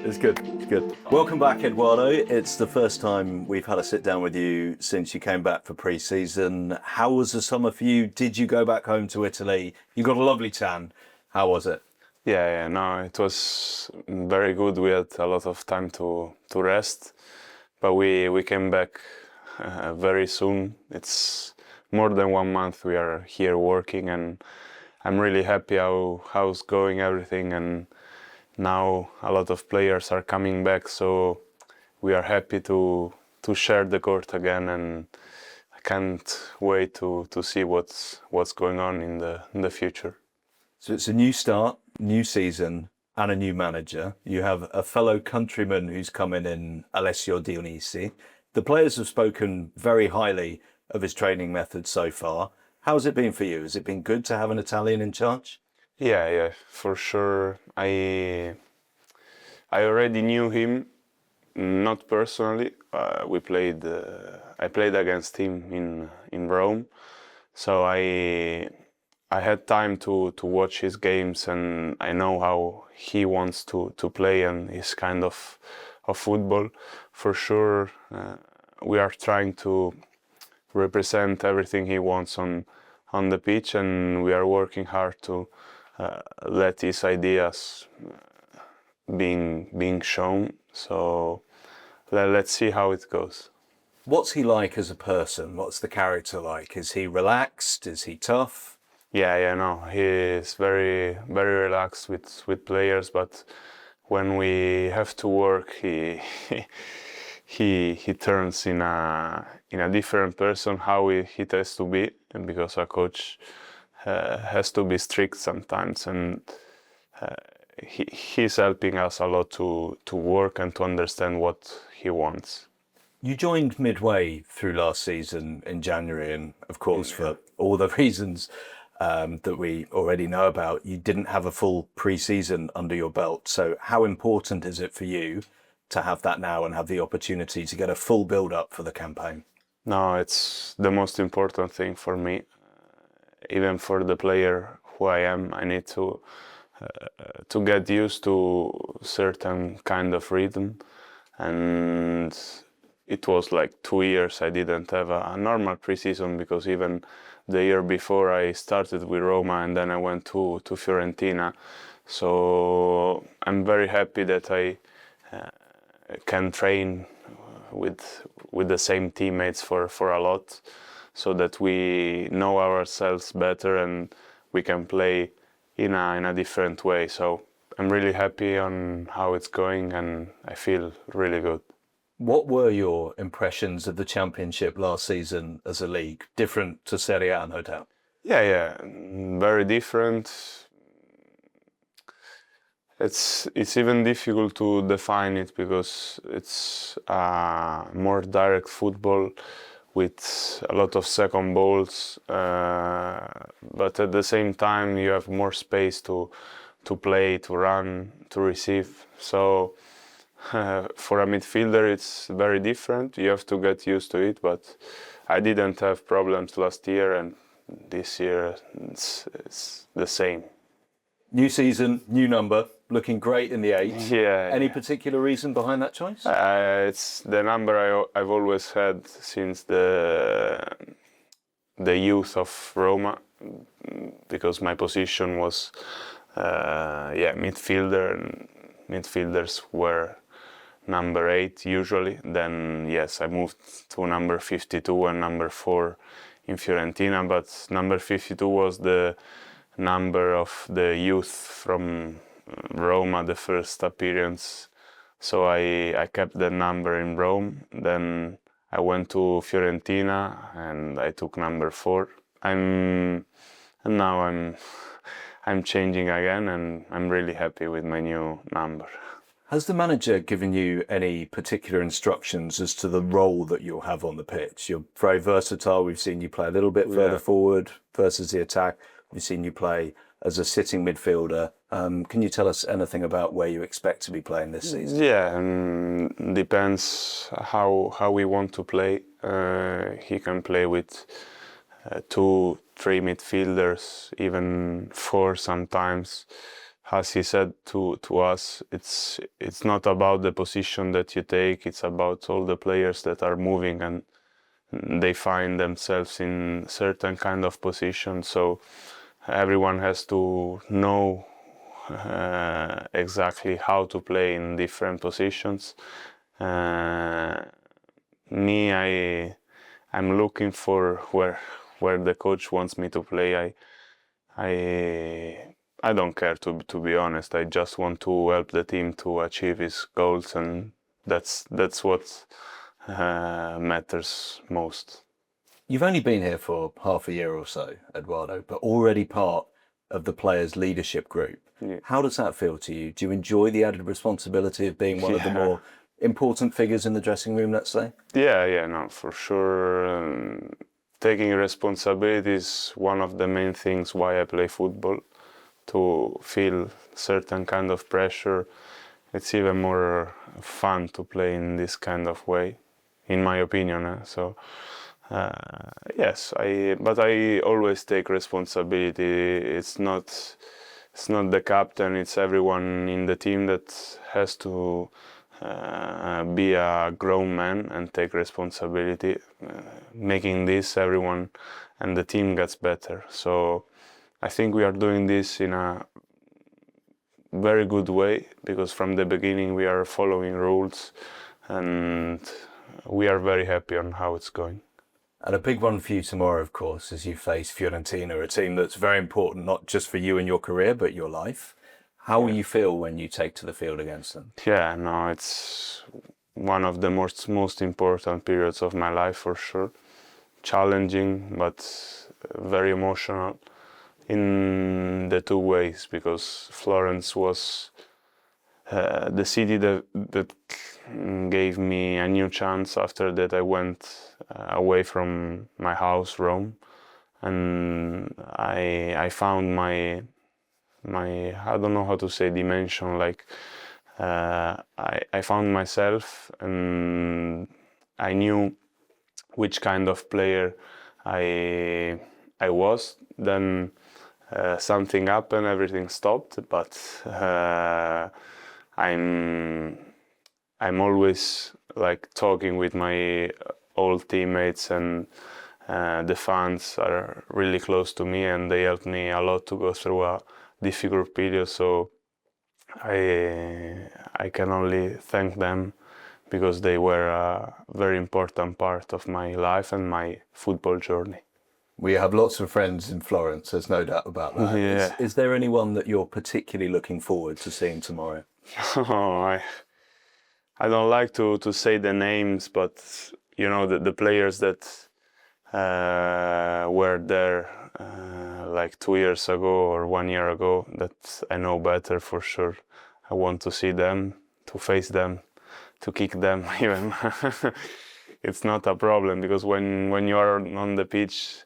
It's good. It's good. Welcome back, Edoardo. It's the first time we've had a sit down with you since you came back for pre-season. How was the summer for you? Did you go back home to Italy? You got a lovely tan. How was it? No, it was very good. We had a lot of time to rest, but we came back very soon. It's more than 1 month we are here working, and I'm really happy how's going everything. And now a lot of players are coming back, so we are happy to share the court again, and I can't wait to see what's going on in the future. So it's a new start, new season, and a new manager. You have a fellow countryman who's come in Alessio Dionisi. The players have spoken very highly of his training methods so far. How's it been for you? Has it been good to have an Italian in charge? Yeah, for sure. I already knew him, not personally. I played against him in Rome, so I had time to watch his games, and I know how he wants to play and his kind of football. For sure, we are trying to represent everything he wants on the pitch, and we are working hard to let his ideas being shown. So let's see how it goes. What's he like as a person? What's the character like? Is he relaxed? Is he tough? No, he is very relaxed with players, but when we have to work, he turns in a different person. How he has to be, and because a coach has to be strict sometimes, and he's helping us a lot to work and to understand what he wants. You joined midway through last season in January, and of course, for all the reasons that we already know about, you didn't have a full pre-season under your belt. So how important is it for you to have that now and have the opportunity to get a full build-up for the campaign? No, it's the most important thing for me. Even for the player who I am, I need to get used to certain kind of rhythm, and it was like 2 years I didn't have a normal preseason, because even the year before I started with Roma and then I went to Fiorentina. So I'm very happy that I can train with the same teammates for a lot, so that we know ourselves better and we can play in a different way. So I'm really happy on how it's going, and I feel really good. What were your impressions of the Championship last season as a league? Different to Serie A, no doubt. Yeah, very different. It's even difficult to define it, because it's more direct football with a lot of second balls, but at the same time you have more space to play, to run, to receive. So for a midfielder it's very different. You have to get used to it, but I didn't have problems last year, and this year it's the same. New season, new number, looking great in the 8. Yeah. Any particular reason behind that choice? It's the number I've always had since the youth of Roma, because my position was midfielder, and midfielders were number 8 usually. Then yes, I moved to number 52 and number 4 in Fiorentina, but number 52 was the number of the youth from Roma, the first appearance. So I kept the number in Rome. Then I went to Fiorentina and I took number 4. And now I'm changing again, and I'm really happy with my new number. Has the manager given you any particular instructions as to the role that you'll have on the pitch? You're very versatile. We've seen you play a little bit further forward versus the attack. We've seen you play as a sitting midfielder. Can you tell us anything about where you expect to be playing this season? Yeah, depends how we want to play. He can play with 2, 3 midfielders, even 4 sometimes. as he said to us, it's not about the position that you take, it's about all the players that are moving and they find themselves in certain kind of position. So everyone has to know exactly how to play in different positions. I'm looking for where the coach wants me to play. I don't care, to be honest. I just want to help the team to achieve his goals, and that's what matters most. You've only been here for half a year or so, Edoardo, but already part of the players' leadership group. Yeah. How does that feel to you? Do you enjoy the added responsibility of being one of the more important figures in the dressing room, let's say? Yeah, no, for sure. Taking responsibility is one of the main things why I play football, to feel certain kind of pressure. It's even more fun to play in this kind of way, in my opinion. So, yes, but I always take responsibility. It's not the captain, it's everyone in the team that has to be a grown man and take responsibility. Making this, everyone and the team gets better. So I think we are doing this in a very good way, because from the beginning we are following rules and we are very happy on how it's going. And a big one for you tomorrow, of course, as you face Fiorentina, a team that's very important, not just for you and your career, but your life. How will you feel when you take to the field against them? Yeah, no, it's one of the most important periods of my life, for sure. Challenging, but very emotional in the two ways, because Florence was the city that gave me a new chance. After that I went away from my house, Rome, and I found my I don't know how to say dimension, like I found myself, and I knew which kind of player I was. Then something happened, everything stopped, but I'm always like talking with my old teammates, and the fans are really close to me and they helped me a lot to go through a difficult period. So I can only thank them, because they were a very important part of my life and my football journey. We have lots of friends in Florence, there's no doubt about that. Yeah. Is there anyone that you're particularly looking forward to seeing tomorrow? I don't like to say the names, but you know, the players that were there like 2 years ago or 1 year ago, that I know better for sure. I want to see them, to face them, to kick them even. It's not a problem, because when you are on the pitch,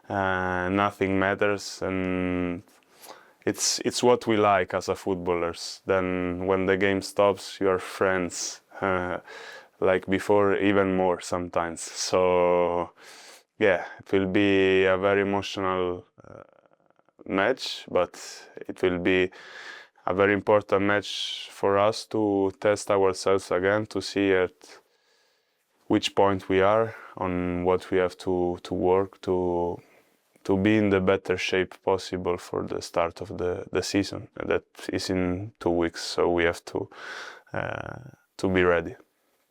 nothing matters, and it's what we like as a footballers. Then when the game stops, you are friends, like before, even more sometimes. So yeah, it will be a very emotional match, but it will be a very important match for us to test ourselves again, to see at which point we are, on what we have to work to be in the better shape possible for the start of the season. That is in 2 weeks, so we have to be ready.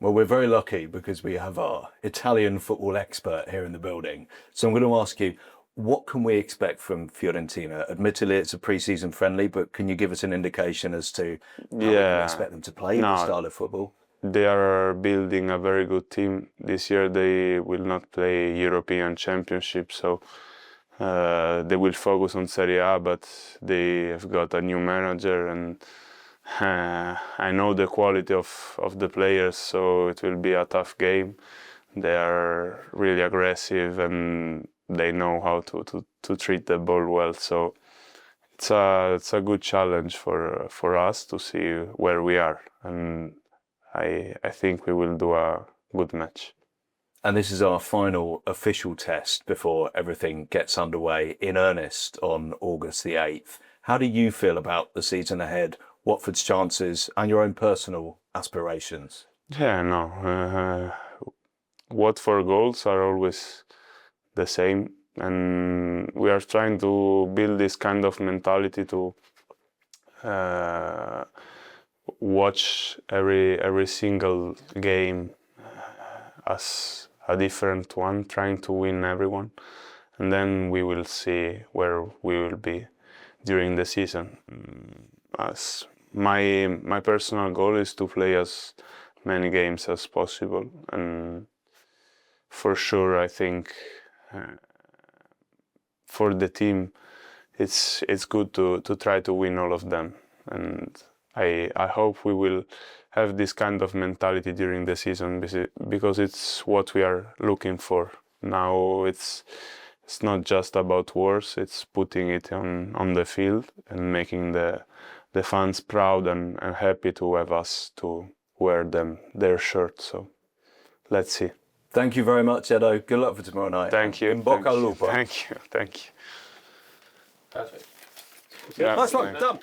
Well, we're very lucky because we have our Italian football expert here in the building. So I'm going to ask you, what can we expect from Fiorentina? Admittedly, it's a pre-season friendly, but can you give us an indication as to how we can expect them to play the style of football? They are building a very good team. This year they will not play European Championship, so they will focus on Serie A, but they have got a new manager, and I know the quality of the players, so it will be a tough game. They are really aggressive and they know how to treat the ball well. So it's a good challenge for us to see where we are, and I think we will do a good match. And this is our final official test before everything gets underway in earnest on August the 8th. How do you feel about the season ahead, Watford's chances and your own personal aspirations? Yeah, no. Watford goals are always the same, and we are trying to build this kind of mentality to watch every single game as a different one, trying to win everyone, and then we will see where we will be during the season. As my personal goal is to play as many games as possible, and for sure I think for the team it's good to try to win all of them, and I hope we will have this kind of mentality during the season, because it's what we are looking for now. It's not just about words, it's putting it on the field and making the fans proud and happy to have us to wear their shirt. So let's see. Thank you very much, Edo. Good luck for tomorrow night. Thank you. In bocca al lupo. Thank you. Perfect. Yeah, Nice one. thanks. Done.